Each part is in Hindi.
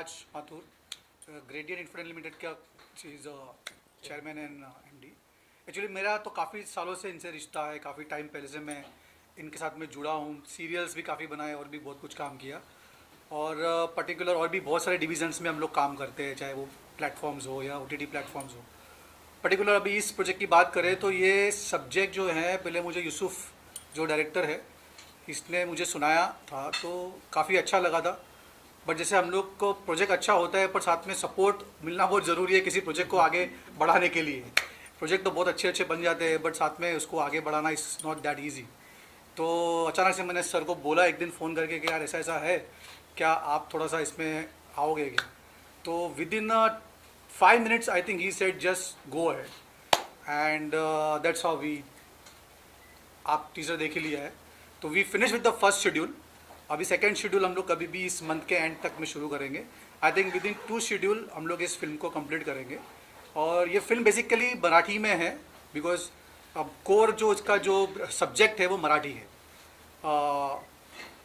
राज माथुर, ग्रेडियंट इन्फोटेन लिमिटेड का चीज़ चेयरमैन एंड एमडी। एक्चुअली मेरा तो काफ़ी सालों से इनसे रिश्ता है, काफ़ी टाइम पहले से मैं इनके साथ में जुड़ा हूँ। सीरियल्स भी काफ़ी बनाए और भी बहुत कुछ काम किया, और पर्टिकुलर और भी बहुत सारे डिविजन्स में हम लोग काम करते हैं, चाहे वो प्लेटफॉर्म्स हो या OTT प्लेटफॉर्म्स हो। पर्टिकुलर अभी इस प्रोजेक्ट की बात करें तो ये सब्जेक्ट जो है, पहले मुझे यूसुफ जो डायरेक्टर है इसने मुझे सुनाया था तो काफ़ी अच्छा लगा था। बट जैसे हम लोग को प्रोजेक्ट अच्छा होता है पर साथ में सपोर्ट मिलना बहुत ज़रूरी है किसी प्रोजेक्ट को आगे बढ़ाने के लिए। प्रोजेक्ट तो बहुत अच्छे अच्छे बन जाते हैं बट साथ में उसको आगे बढ़ाना इज़ नॉट दैट ईजी। तो अचानक से मैंने सर को बोला एक दिन फ़ोन करके कि यार ऐसा ऐसा है, क्या आप थोड़ा सा इसमें आओगे क्या? तो within 5 minutes I think he said just go ahead, and that's how we, आप टीजर देख ही लिया है। तो we finish with the first schedule. अभी सेकेंड शेड्यूल हम लोग कभी भी इस मंथ के एंड तक में शुरू करेंगे। I think with in 2 schedule हम लोग इस फिल्म को कंप्लीट करेंगे। और ये फिल्म बेसिकली मराठी में है बिकॉज अब कोर जो इसका जो सब्जेक्ट है वो मराठी है।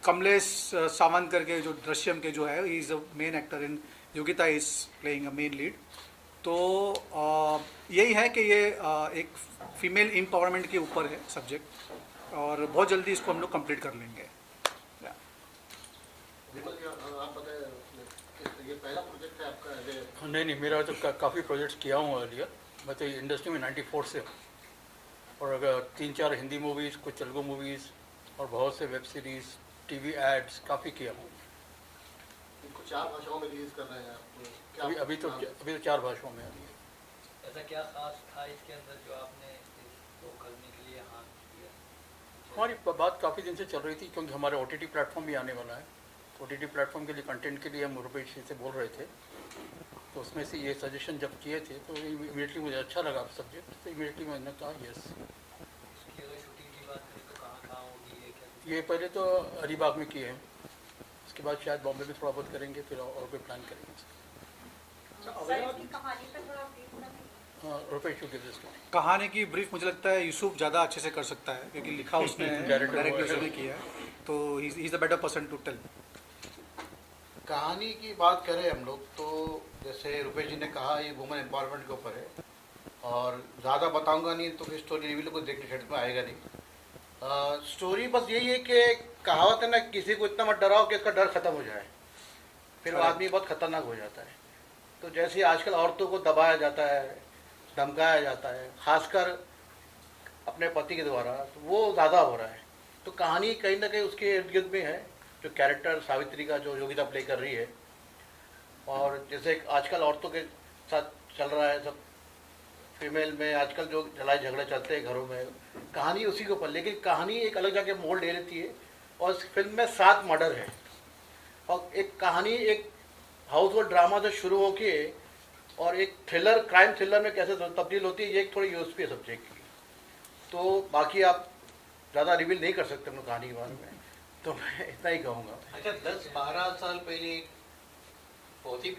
कमलेश सावंत करके जो दृश्यम के जो है, he is a main actor in, Yogita is playing a main lead. तो यही है कि ये एक फीमेल एम्पावरमेंट के ऊपर है सब्जेक्ट, और बहुत जल्दी इसको हम लोग कंप्लीट कर लेंगे। ये पहला प्रोजेक्ट है आपका? नहीं, मेरा तो काफ़ी प्रोजेक्ट्स किया हूँ अर्लियर। मैं तो इंडस्ट्री में 94 से हूँ, और अगर 3-4 हिंदी मूवीज़, कुछ तेलुगु मूवीज़ और बहुत से वेब सीरीज़, टीवी एड्स काफ़ी किया हूँ। इनको 4 भाषाओं में रिलीज कर रहे हैं आप? अभी तो 4 भाषाओं में आ रही है। ऐसा क्या खास था इसके अंदर जो आपने इसको करने के लिए हाथ दिया? हमारी बात काफ़ी दिन से चल रही थी क्योंकि हमारे OTT प्लेटफॉर्म भी आने वाला है। OTT प्लेटफॉर्म के लिए कंटेंट के लिए हम रुपेश जी से बोल रहे थे, तो उसमें से ये सजेशन जब किए थे तो इमीडिएटली मुझे अच्छा लगा सब्जेक्ट, तो इमीडिएटली मैंने कहा यस। इसकी अगर शूटिंग की बात करें तो कहाँ होगी ये, क्या? ये पहले तो अलीबाग में किए हैं, उसके बाद शायद बॉम्बे में थोड़ा बहुत करेंगे, फिर और कोई प्लान करेंगे। रुपेश कहानी की ब्रीफ मुझे लगता है यूसुफ ज़्यादा अच्छे से कर सकता है क्योंकि लिखा उसने डायरेक्टर उसने किया है, तो he is the better person to tell. कहानी की बात करें हम लोग तो जैसे रुपेश जी ने कहा ये वुमेन एम्पावरमेंट के ऊपर है, और ज़्यादा बताऊंगा नहीं तो फिर स्टोरी रिवील को देखने शेड में आएगा नहीं। स्टोरी बस यही है कि कहावत है ना, किसी को इतना मत डराओ कि इसका डर खत्म हो जाए, फिर वो आदमी बहुत खतरनाक हो जाता है। तो जैसे आजकल औरतों को दबाया जाता है, धमकाया जाता है, खासकर अपने पति के द्वारा, तो वो ज़्यादा हो रहा है। तो कहानी कहीं ना कहीं उसके इर्द गिर्द में है, जो कैरेक्टर सावित्री का जो योगिता प्ले कर रही है, और जैसे आजकल औरतों के साथ चल रहा है सब, फीमेल में आजकल जो लड़ाई झगड़े चलते हैं घरों में, कहानी उसी के ऊपर, लेकिन कहानी एक अलग जगह मोड़ ले लेती है। और इस फिल्म में 7 मर्डर है, और एक कहानी एक हाउस होल्ड ड्रामा से शुरू होके और एक थ्रिलर, क्राइम थ्रिलर में कैसे तब्दील होती है, ये एक थोड़ी यूएसपी है सब्जेक्ट की। तो बाकी आप ज़्यादा रिवील नहीं कर सकते अपनी कहानी के बारे में, तो मैं इतना ही कहूँगा। अच्छा, 10-12 साल पहले बहुत ही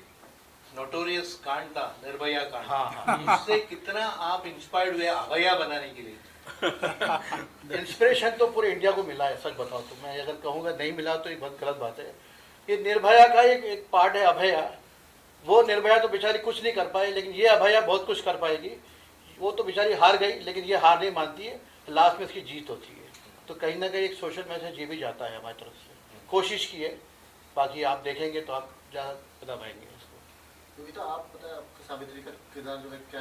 नोटोरियस कांड था, निर्भया कांड। हाँ। इससे कितना आप इंस्पायर्ड हुए अभया बनाने के लिए? इंस्पिरेशन तो पूरे इंडिया को मिला है, सच बताओ तो। मैं अगर कहूँगा नहीं मिला तो ये बहुत गलत बात है। ये निर्भया का एक पार्ट है अभया। वो निर्भया तो बेचारी कुछ नहीं कर पाई, लेकिन ये अभया बहुत कुछ कर पाएगी। वो तो बेचारी हार गई, लेकिन ये हार नहीं मानती है, लास्ट में इसकी जीत होती है। तो कहीं ना कहीं एक सोशल मैसेज ये भी जाता है हमारी तरफ से, कोशिश की है। बाकी आप देखेंगे तो आप ज़्यादा बता पाएंगे इसको। योगिता, आप बताएं, आपका सावित्री का किरदार जो है, क्या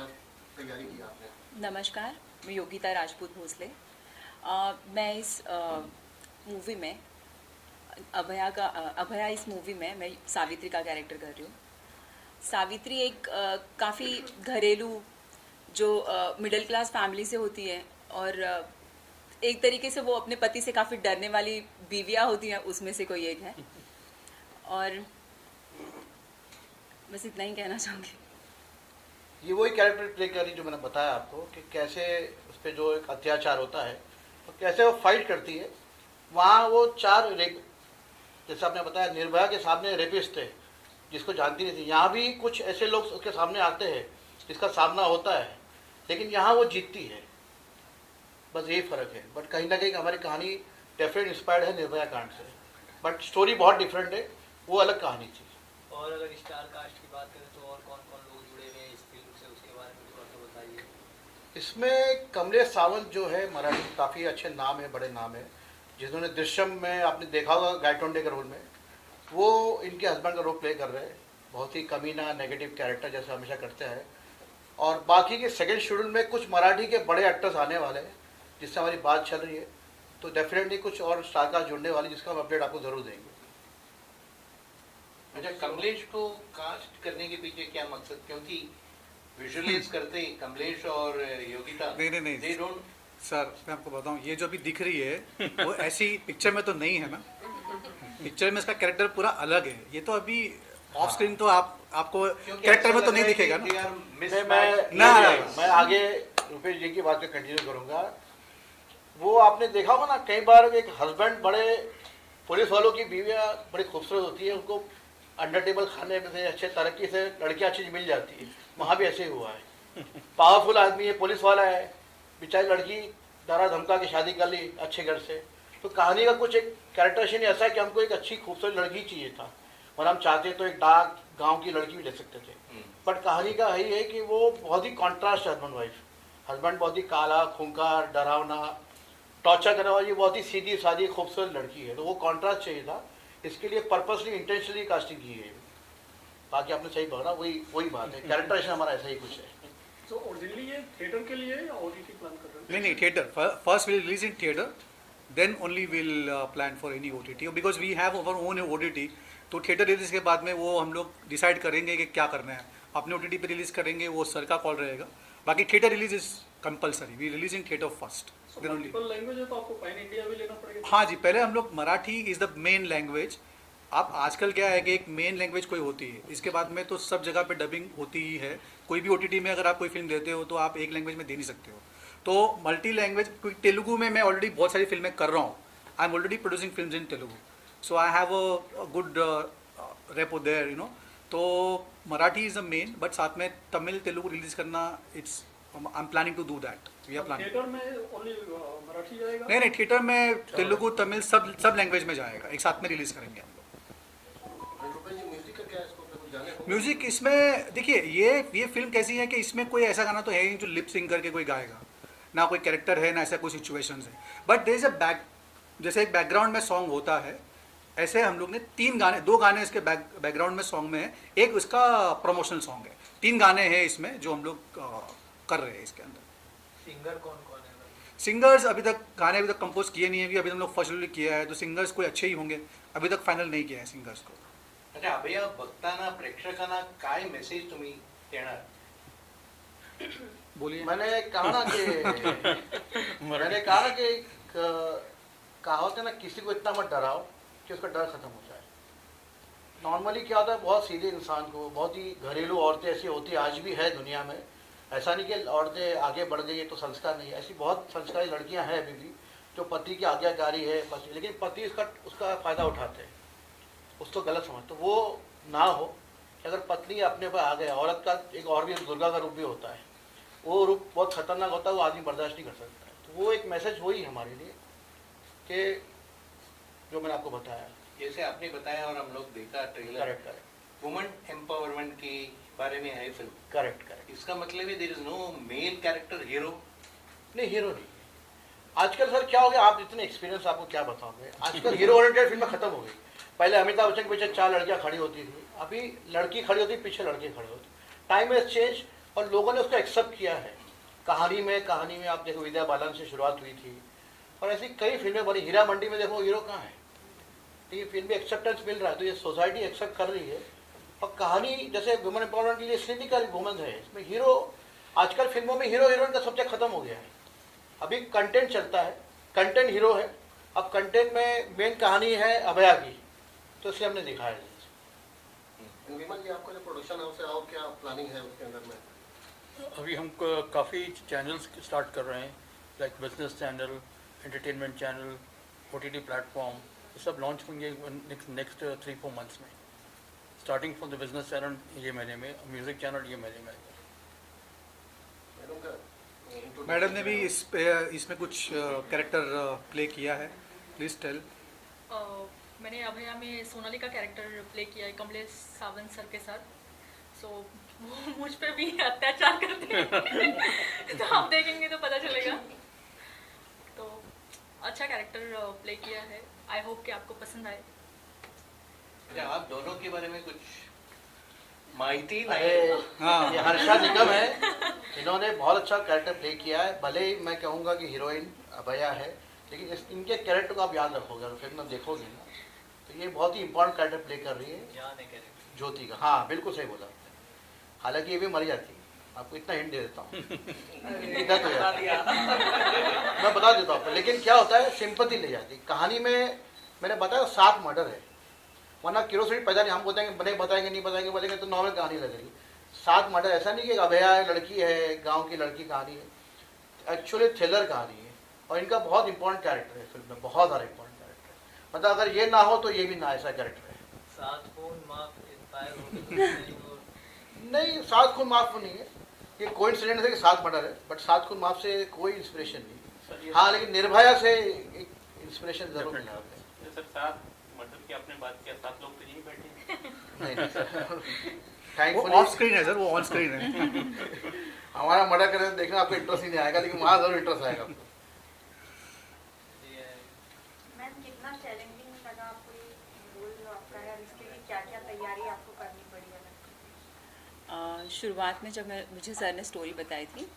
तैयारी की आपने? नमस्कार, मैं योगिता राजपूत भोसले। मैं इस मूवी में अभया इस मूवी में मैं सावित्री का कैरेक्टर कर रही हूँ। सावित्री एक काफ़ी घरेलू जो मिडिल क्लास फैमिली से होती है, और एक तरीके से वो अपने पति से काफ़ी डरने वाली बीवियाँ होती हैं, उसमें से कोई एक है। और बस इतना ही कहना चाहूँगी। ये वही कैरेक्टर प्ले कर रही जो मैंने बताया आपको, कि कैसे उस पर जो एक अत्याचार होता है तो कैसे वो फाइट करती है। वहाँ वो 4 रेप, जैसे आपने बताया निर्भया के सामने रेपिस्ट थे जिसको जानती नहीं थी, यहाँ भी कुछ ऐसे लोग उसके सामने आते हैं जिसका सामना होता है, लेकिन यहाँ वो जीतती है। बस यही फ़र्क है। बट कहीं ना कहीं हमारी कहानी डेफिनेट इंस्पायर्ड है निर्भया कांड से, बट स्टोरी बहुत डिफरेंट है, वो अलग कहानी थी। और अगर स्टार कास्ट की बात करें तो और कौन कौन लोग जुड़े हुए हैं इस फिल्म से, उसके बारे में थोड़ा सा बताइए। इसमें कमलेश सावंत जो है मराठी काफ़ी अच्छे नाम है, बड़े नाम है, जिन्होंने दृश्यम में आपने देखा होगा गायटोंडे के रोल में, वो इनके हस्बैंड का रोल प्ले कर रहे हैं। बहुत ही कमीना नेगेटिव कैरेक्टर जैसा हमेशा करते हैं। और बाकी के सेकंड शेड्यूल में कुछ मराठी के बड़े एक्टर्स आने वाले हैं जिससे हमारी बात चल रही है, तो डेफिनेटली कुछ और स्टार कास्ट जुड़ने वाली, जिसका हम अपडेट आपको ज़रूर देंगे। अच्छा, कमलेश को कास्ट करने के पीछे क्या मकसद? क्योंकि विजुअलाइज करते ही कमलेश और योगिता नहीं दे डोंट। सर मैं आपको बताऊं, ये जो अभी दिख रही है वो ऐसी पिक्चर में तो नहीं है ना। पिक्चर में इसका कैरेक्टर पूरा अलग है। ये तो अभी ऑफ स्क्रीन तो आपको कैरेक्टर में तो नहीं दिखेगा ना। मैं आगे रुपेश जी की बात पे कंटिन्यू करूंगा। वो आपने देखा होगा ना, कई बार एक हस्बैंड, बड़े पुलिस वालों की बीवियां बड़ी खूबसूरत होती है, उनको अंडर टेबल खाने में से अच्छे तरक्की से लड़कियां अच्छी मिल जाती है। वहाँ भी ऐसे ही हुआ है। पावरफुल आदमी है, पुलिस वाला है, बेचारी लड़की डरा धमका के शादी कर ली अच्छे घर से। तो कहानी का कुछ एक कैरेक्टरेशन ऐसा है कि हमको एक अच्छी खूबसूरत लड़की चाहिए था, और हम चाहते तो एक डार्क गांव की लड़की भी ले सकते थे। बट कहानी का यही है कि वो बहुत ही कॉन्ट्रास्ट हस्बैंड वाइफ। हस्बैंड बहुत ही काला, खूंखार, डरावना, टॉर्चर करने वाली, बहुत ही सीधी सादी खूबसूरत लड़की है। तो वो कॉन्ट्रास्ट चाहिए था, इसके लिए पर्पसली इंटेंशनली कास्टिंग की है। बाकी आपने सही बोला, वही बात है, कैरेक्टरेशन हमारा ऐसा ही कुछ है। तो ओरिजिनली ये थिएटर के लिए या ओटीटी प्लान कर रहे हैं? नहीं, theatre first will release in theatre, then only will plan for any OTT, because we have our own OTT. तो थिएटर रिलीज के बाद में वो हम लोग डिसाइड करेंगे कि क्या करना है। अपने ओटीटी पे रिलीज करेंगे, वो सर का कॉल रहेगा। बाकी theatre release is compulsory, we release in theatre first, then only. Multiple language है तो आपको पैन इंडिया भी लेना पड़ेगा। हाँ जी, पहले हम लोग Marathi is the main language. आप आजकल क्या है कि एक मेन लैंग्वेज कोई होती है, इसके बाद में तो सब जगह पे डबिंग होती ही है। कोई भी ओटीटी में अगर आप कोई फिल्म देते हो तो आप एक लैंग्वेज में दे नहीं सकते हो। तो मल्टी लैंग्वेज, क्योंकि तेलुगु में मैं ऑलरेडी बहुत सारी फिल्में कर रहा हूँ। I am already producing film in Telugu, so I have a good rapport there, you know. तो Marathi is the main, but साथ में तमिल तेलुगु रिलीज करना, it's I am planning to do that. We are planning. Theatre में ओनली मराठी जाएगा? नहीं, थिएटर में तेलुगु, तमिल सब लैंग्वेज में जाएगा, एक साथ में रिलीज करेंगे हम लोग। रुपेश जी, म्यूजिक का क्या स्कोप है, कुछ जाने को? म्यूजिक इसमें देखिए, ये फिल्म कैसी है कि इसमें कोई ऐसा गाना तो है नहीं जो लिप सिंग करके कोई गाएगा, ना कोई कैरेक्टर है, ना ऐसा कोई सिचुएशंस है। बट देयर इज अ जैसे एक बैकग्राउंड में सॉन्ग होता है, ऐसे हम लोग ने 2 गाने इसके बैकग्राउंड में सॉन्ग में है। एक उसका प्रमोशनल सॉन्ग है। 3 गाने हैं इसमें जो हम लोग कर रहे हैं इसके अंदर। सिंगर कौन कौन है? सिंगर्स गाने अभी तक कंपोज किए नहीं है, अभी हम लोग फर्स्ट किया है, तो सिंगर्स कोई अच्छे ही होंगे। अभी तक फाइनल नहीं किया है सिंगर्स को। अच्छा, अभया बघताना प्रेक्षकांना काय मेसेज तुम्ही देणार? बोलिए। मैंने कहा ना कि कहावत है ना, किसी को इतना मत डराओ कि उसका डर खत्म हो जाए। नॉर्मली क्या होता है, बहुत सीधे इंसान को, बहुत ही घरेलू औरतें ऐसी होती है, आज भी है दुनिया में। ऐसा नहीं कि औरतें आगे बढ़ गई है तो संस्कार नहीं है, ऐसी बहुत संस्कारी लड़कियां हैं अभी भी जो पति की आज्ञाकारी है, लेकिन पति उसका फ़ायदा उठाते हैं, उसको गलत समझ। तो वो ना हो कि अगर पत्नी अपने पर आ गए। औरत का एक और भी दुर्गा का रूप भी होता है, वो रूप बहुत खतरनाक होता है, वो आदमी बर्दाश्त नहीं कर सकता है। तो वो एक मैसेज वही हमारे लिए कि जो मैंने आपको बताया, जैसे आपने बताया और हम लोग देखा ट्रेलर, करेक्ट वुमेन एम्पावरमेंट के बारे में है फिल्म। करेक्ट। इसका मतलब है there is no male character hero? नहीं, हीरो नहीं। आजकल सर क्या हो गया, आप इतने एक्सपीरियंस, आपको क्या बताओगे, आजकल हीरो ओरिएंटेड फिल्में खत्म हो गई। पहले अमिताभ बच्चन के पीछे 4 लड़कियां खड़ी होती थी, अभी लड़की खड़ी होती, पीछे लड़के खड़े होते। टाइम हैज चेंज और लोगों ने उसको एक्सेप्ट किया है। कहानी में आप देखो, विद्या बालन से शुरुआत हुई थी और ऐसी कई फिल्में बनी। हीरा मंडी में देखो हीरो कहाँ है, तो ये फिल्म भी एक्सेप्टेंस मिल रहा है, तो ये सोसाइटी एक्सेप्ट कर रही है। और कहानी जैसे वुमेन एम्पावरमेंट के लिए सिंडिकल वुमेन है, इसमें हीरो, आजकल फिल्मों में हीरो हीरोइन का सब्जेक्ट खत्म हो गया है। अभी कंटेंट चलता है, कंटेंट हीरो है। अब कंटेंट में मेन कहानी है अभया की, तो इसलिए हमने दिखाया है। विमल जी, आपका जो प्रोडक्शन हाउस है, और क्या प्लानिंग है उसके अंदर में? अभी हम काफ़ी चैनल्स स्टार्ट कर रहे हैं, like business channel, entertainment channel, OTT platform, ये सब लॉन्च होंगे नेक्स्ट 3-4 मंथ्स में। Starting from the business channel ये महीने में, म्यूज़िक चैनल ये महीने में। मैडम ने भी इसमें कुछ कैरेक्टर प्ले किया है, प्लीज टेल। मैंने अभया में सोनाली का कैरेक्टर प्ले किया है कमलेश सावंत सर के साथ। सो वो मुझ पे भी अत्याचार करते हैं तो आप देखेंगे तो पता चलेगा। तो अच्छा कैरेक्टर प्ले किया है, आई होप कि आपको पसंद आए। अच्छा, आप दोनों के बारे में कुछ माहिती अरे हाँ। ये हर्षा निगम है, इन्होंने बहुत अच्छा कैरेक्टर प्ले किया है। भले ही मैं कहूँगा कि हीरोइन अभया है, लेकिन इनके कैरेक्टर को आप याद रखोगे और फिल्म में देखोगे ना, तो ये बहुत ही इंपॉर्टेंट कैरेक्टर प्ले कर रही है जान है कैरेक्टर। ज्योति का। हाँ बिल्कुल सही बोला, हालांकि ये भी मर जाती है, आपको इतना हिंट दे देता हूँ। डेथ हो जाती है, मैं बता देता हूँ आपको। लेकिन क्या होता है, सिंपैथी ले जाती है कहानी में। मैंने बताया 7 मर्डर है, वरना क्यूरोसिटी पैदा नहीं, हम बताएंगे बताएंगे नहीं बताएंगे तो नॉर्मल कहानी लगेगी। 7 मर्डर, ऐसा नहीं कि अभया है, लड़की है, गांव की लड़की कहानी है, एक्चुअली थ्रिलर कहानी है। और इनका बहुत इंपॉर्टेंट कैरेक्टर है फिल्म में, बहुत सारा इंपॉर्टेंट कैरेक्टर। मतलब अगर ये ना हो तो ये भी ना, ऐसा कैरेक्टर है। 7 खून माफ इंस्पायर हो नहीं, 7 खून माफ नहीं है, ये कोइंसिडेंस है कि 7 मर्डर है, बट 7 खून माफ से कोई इंस्पिरेशन नहीं। हाँ, लेकिन निर्भया से एक इंस्पिरेशन जरूर मिला है। सर 7 मर्डर की आपने बात किया, 7 लोग तो यहीं बैठे नहीं वो थैंकफुली ऑफ स्क्रीन है सर, वो ऑन स्क्रीन है। हमारा मर्डर करने देखना आपको इंटरेस्ट ही नहीं आएगा, लेकिन वहाँ जरूर इंटरेस्ट आएगा आपको। मैम कितना चैलेंजिंग लगा आपको ये रोल आपका है, और इसके लिए क्या क्या तैयारी आपको करनी पड़ी है? शुरुआत में जब मुझे सर ने स्टोरी बताई थी,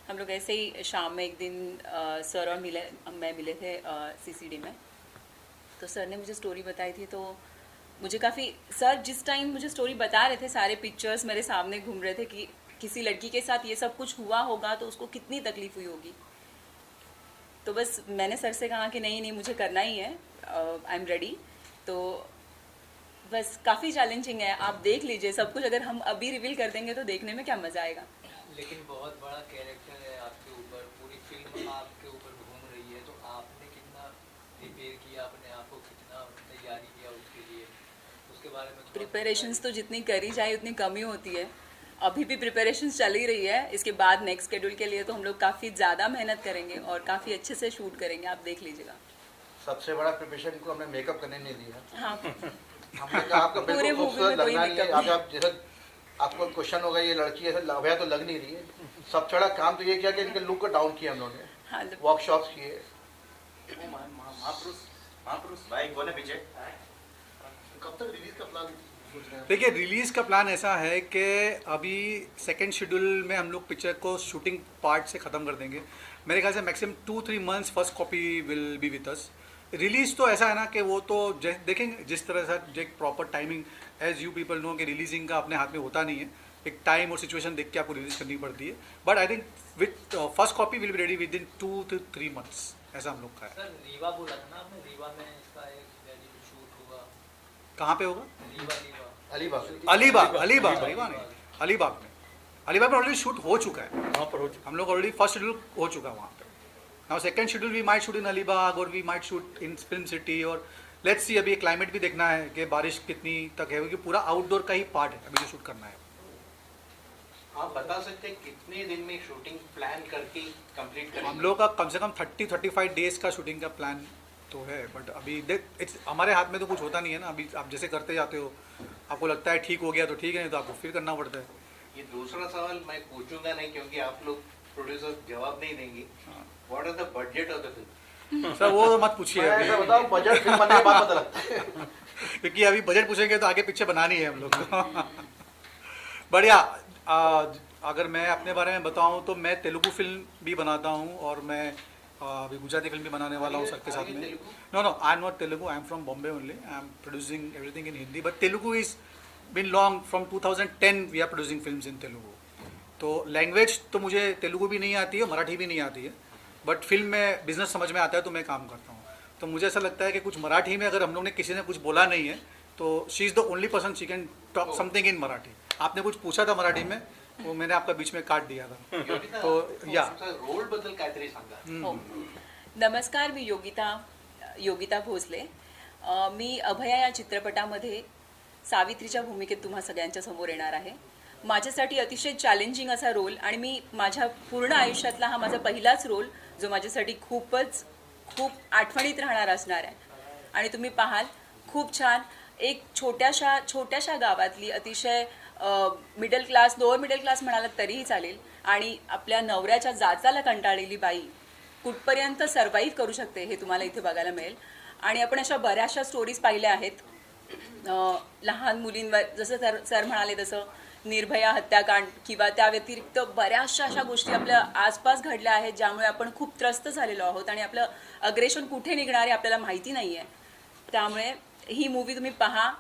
हम लोग ऐसे ही शाम में एक दिन सर और मैं मिले थे सीसीडी में, तो सर ने मुझे स्टोरी बताई थी। तो मुझे काफ़ी, सर जिस टाइम मुझे स्टोरी बता रहे थे, सारे पिक्चर्स मेरे सामने घूम रहे थे कि किसी लड़की के साथ ये सब कुछ हुआ होगा तो उसको कितनी तकलीफ हुई होगी। तो बस मैंने सर से कहा कि नहीं मुझे करना ही है, आई एम रेडी। तो बस काफ़ी चैलेंजिंग है, आप देख लीजिए सब कुछ। अगर हम अभी रिवील कर देंगे तो देखने में क्या मज़ा आएगा। लेकिन बहुत बड़ा कैरेक्टर है आपके ऊपर, पूरी फिल्म आपके ऊपर घूम रही है, तो आपने कितना प्रिपेयर किया अपने आप को, कितना तैयारी किया उसके लिए, उसके बारे में प्रिपरेशंस तो जितनी करी जाए उतनी कमी होती है। अभी भी प्रिपरेशंस चल ही रही है, इसके बाद नेक्स्ट शेड्यूल के लिए तो हम लोग काफ़ी ज़्यादा मेहनत करेंगे और काफ़ी अच्छे से शूट करेंगे, आप देख लीजिएगा। सबसे बड़ा प्रिपरेशन को हमने मेकअप करने नहीं दिया। हाँ, हमने कहा आपका पूरे बिल्कुल मूवी खूबसूरत में कोई लगना नहीं है। मेकअप आप जैसे आपको क्वेश्चन होगा ये लड़की ऐसे अभया तो लग नहीं रही है, सबसे बड़ा काम तो ये किया कि इनके लुक को डाउन किया हम लोगों ने, हाँ, वर्कशॉप्स किए। भाई बोले पीछे कब तक रिलीज का प्लान सोच रहे हैं? देखिए, रिलीज़ का प्लान ऐसा है कि अभी सेकेंड शेड्यूल में हम लोग पिक्चर को शूटिंग पार्ट से ख़त्म कर देंगे। मेरे ख्याल से maximum 2-3 months first copy will be with us. Release तो ऐसा है ना कि वो तो देखेंगे जिस तरह से, जो एक proper timing, as you people know कि रिलीजिंग का अपने हाथ में होता नहीं है, एक टाइम और सिचुएशन देख के आपको रिलीज़ करनी पड़ती है। But I think with first copy will be ready with in 2 to 3 months, ऐसा हम लोग का है। सर रीवा बोला था ना आपने, रीवा में इसका एक वेरी शूट हुआ, कहाँ पे होगा? रीवा अलीबाग अलीबाग रीवा नहीं, अलीबाग में ऑलरेडी शूट हो चुका है, वहाँ पर हो चुका। हम लोग ऑलरेडी फर्स्ट शेड्यूल हो चुका है वहाँ पे। Now second schedule we might shoot in Alibaug और we might shoot in film city, और लेट्स सी, अभी क्लाइमेट भी देखना है कि बारिश कितनी तक है, क्योंकि पूरा आउटडोर का ही पार्ट है अभी जो शूट करना है। आप बता सकते हैं कितने दिन में शूटिंग प्लान करके कंप्लीट करेंगे? हम लोग का कम से कम 30-35 डेज का शूटिंग का प्लान तो है, बट अभी इट्स हमारे हाथ में तो कुछ होता नहीं है ना। अभी आप जैसे करते जाते हो, आपको लगता है ठीक हो गया तो ठीक है, नहीं तो आपको फिर करना पड़ता है। ये दूसरा सवाल मैं पूछूंगा नहीं, क्योंकि आप लोग प्रोड्यूसर जवाब नहीं देंगे। What is the budget of the film? Sir वो तो मत पूछिए मैं अभी, ऐसा बताऊं, बजट फिल्म बनने के बाद पता लगता है। क्योंकि अभी बजट पूछेंगे तो आगे पीछे बनानी है हम लोग को। बढ़िया। अगर मैं अपने बारे में बताऊं तो मैं तेलुगु फिल्म भी बनाता हूं, और मैं अभी गुजराती फिल्म भी बनाने वाला हूँ सर के साथ में। No I am not Telugu, I am from Bombay only. I am producing everything in Hindi, but Telugu is been long from 2010 we are producing films in Telugu. तो लैंग्वेज तो मुझे तेलुगु भी नहीं आती है, मराठी भी नहीं आती है, बट फिल्म में बिजनेस समझ में आता है तो मैं काम करता हूँ। तो मुझे ऐसा लगता है कि कुछ मराठी में अगर हम लोग ने किसी ने कुछ बोला नहीं है तो she is the only person she can talk something in Marathi. आपने कुछ पूछा था मराठी में, वो मैंने आपका बीच में काट दिया था। तो या रोल बद्दल काहीतरी सांगा। नमस्कार, मी योगिता भोसले। मी अभया या चित्रपटामध्ये सावित्रीच्या भूमिकेत तुम्हा सगळ्यांच्या समोर येणार आहे। माझ्यासाठी अतिशय चॅलेंजिंग असा रोल, आणि मी माझ्या पूर्ण आयुष्यातला हा माझा पहिलाच रोल जो माझ्यासाठी खूप आठवणीत राहणार असणार आहे। आणि तुम्ही पाहाल खूप छान. एक छोट्याशा गावातली अतिशय middle class, lower middle class म्हणालात तरीही चालेल, आणि आपल्या नवऱ्याच्या जाचाला कंटाळलेली बाई कुठपर्यंत सर्वाईव्ह करू शकते हे तुम्हाला इथे बघायला मिळेल. आणि आपण अशा बऱ्याचशा स्टोरीज पाहिल्या आहेत लहान मुलींवर, जसं सर म्हणाले तसं निर्भया हत्याकांड किंवा त्या व्यतिरिक्त बऱ्याचशा अशा गोष्टी आपल्या आसपास घडल्या आहेत ज्यामुळे आपण खूप त्रस्त झालेलो आहोत आणि आपलं अग्रेशन कुठे निघणार आहे आपल्याला माहिती नाही आहे. त्यामुळे ही मूवी तुम्ही पहा,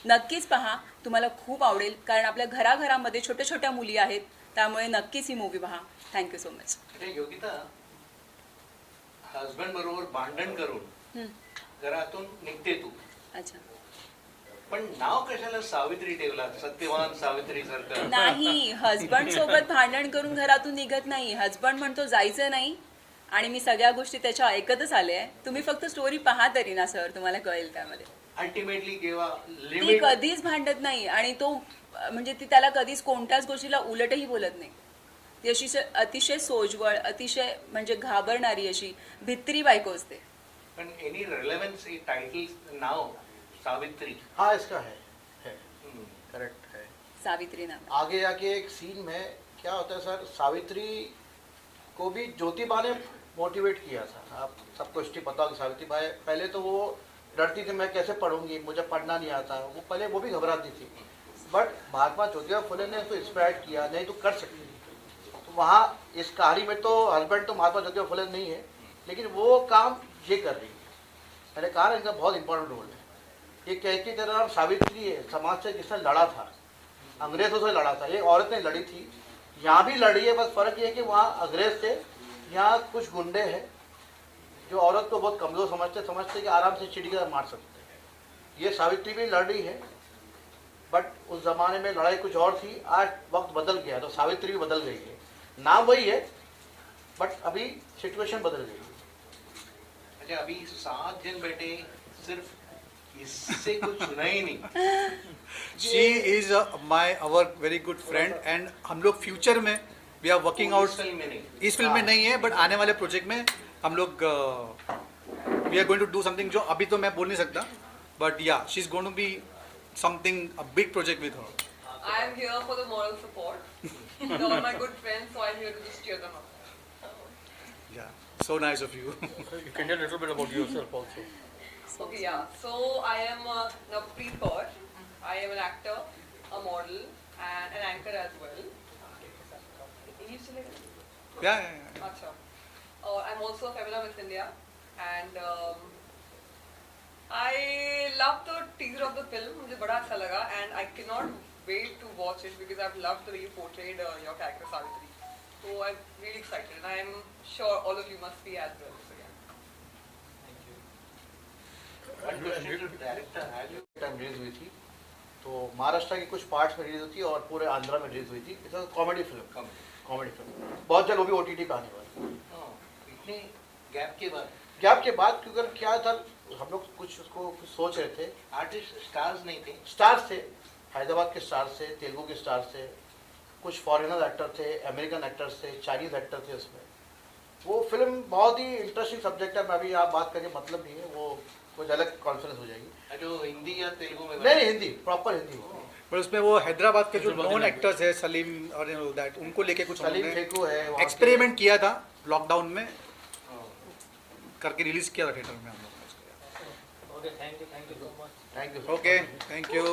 नक्कीच पहा, तुम्हाला खूप आवडेल. कारण आपल्या घराघरामध्ये छोट्या छोट्या मुली आहेत, त्यामुळे नक्कीच ही मूवी पहा. Thank you so much. Yogita, husband बरोबर भांडण करून घरातून निघते तू, अच्छा. पण नाव कशाला सावित्री ठेवला? सत्यवान सावित्री सारखं नाही, हजबंड सोबत भांडण करून घरातून निघत नाही. हजबंड म्हणतो जायचं नाही आणि मी सगळ्या गोष्टी त्याच्या ऐकतच आले आहे. तुम्ही फक्त स्टोरी पहा तरी ना सर, तुम्हाला कळेल त्यामध्ये. अल्टिमेटली किंवा ती लिमिट कधीच भांडत नाही आणि तो म्हणजे ती त्याला कधीच कोणत्याच गोष्टीला उलटही बोलत नाही. ती अशी अतिशय सोजवळ, अतिशय म्हणजे घाबरणारी अशी भित्री बायको असते. पण एनी रेलेवेंस टाइटल नाव सावित्री? हाँ, इसका है करेक्ट है. सावित्री नाम. आगे जाके एक सीन में क्या होता है सर, सावित्री को भी ज्योतिबा ने मोटिवेट किया था. आप सबको हिस्ट्री पता होगी. सावित्री बाई पहले तो वो डरती थी, मैं कैसे पढ़ूंगी, मुझे पढ़ना नहीं आता. वो पहले वो भी घबराती थी, बट महात्मा ज्योतिबा फुले ने उसको इंस्पायर किया, नहीं तो कर सकती. तो वहाँ इस कहानी में तो हस्बैंड तो महात्मा ज्योतिबा फुले नहीं है, लेकिन वो काम ये कर रही है. मैंने कहा ना, इनका बहुत इंपॉर्टेंट रोल है. ये कहती तेरा नाम सावित्री है, समाज से जिसने लड़ा था, अंग्रेजों से लड़ा था. ये औरत ने लड़ी थी, यहाँ भी लड़ी है. बस फर्क ये है कि वहाँ अंग्रेज थे, यहाँ कुछ गुंडे हैं जो औरत को बहुत कमज़ोर समझते कि आराम से चिड़ी का मार सकते हैं. ये सावित्री भी लड़ रही है, बट उस ज़माने में लड़ाई कुछ और थी. आज वक्त बदल गया, तो सावित्री भी बदल गई है. नाम वही है, बट अभी सिचुएशन बदल गई है. अच्छा, अभी 7 जन बैठे, सिर्फ इससे कुछ सुना ही नहीं. She is our very good friend, and हम लोग फ्यूचर में वी आर वर्किंग आउट. इस फिल्म में नहीं. इस फिल्म में नहीं है, बट आने वाले प्रोजेक्ट में हम लोग we are going to do something जो अभी तो मैं बोल नहीं सकता, but yeah she is going to be something a big project with her. I am here for the moral support. They're all my good friends, so I'm here to just cheer them up. Yeah, so nice of you. You can tell a little bit about yourself also. Okay, yeah. So I am Navpreet Kaur. I am an actor, a model, and an anchor as well. English चलेगा? Yeah. अच्छा. I'm also a Femina Miss India, and I love the teaser of the film. मुझे बड़ा अच्छा लगा, and I cannot wait to watch it because I've loved the way you portrayed your character Savitri. So I'm really excited, and I'm sure all of you must be as well. So yeah. One question to director, have you time release हुई थी, तो महाराष्ट्र के कुछ पार्ट्स में रिलीज हुई थी और पूरे आंध्रा में रिलीज हुई थी. It's comedy film. Comedy film बहुत जल्द वो भी OTT पे आने वाली है. इतने गैप के बाद? गैप के बाद, क्योंकि क्या था, हम लोग कुछ उसको कुछ सोच रहे थे. आर्टिस्ट स्टार्स नहीं थे. स्टार्स थे, हैदराबाद के स्टार्स थे, तेलुगु के स्टार्स थे, कुछ फॉरेनर एक्टर थे, अमेरिकन एक्टर्स थे, चाइनीज एक्टर थे उसमें. वो फिल्म बहुत ही इंटरेस्टिंग सब्जेक्ट है. मैं अभी आप बात करिए, मतलब नहीं है, वो कुछ अलग कॉन्फ्रेंस हो जाएगी. जो हिंदी या तेलुगु में? नहीं, हिंदी, प्रॉपर हिंदी. पर उसमें वो हैदराबाद के जो नॉन एक्टर्स है, सलीम और दैट, उनको लेके कुछ सलीम फेकू है, एक्सपेरिमेंट किया था लॉकडाउन में, करके रिलीज किया था थिएटर में हम लोग. Okay, thank you so much. Thank you. Okay, thank you.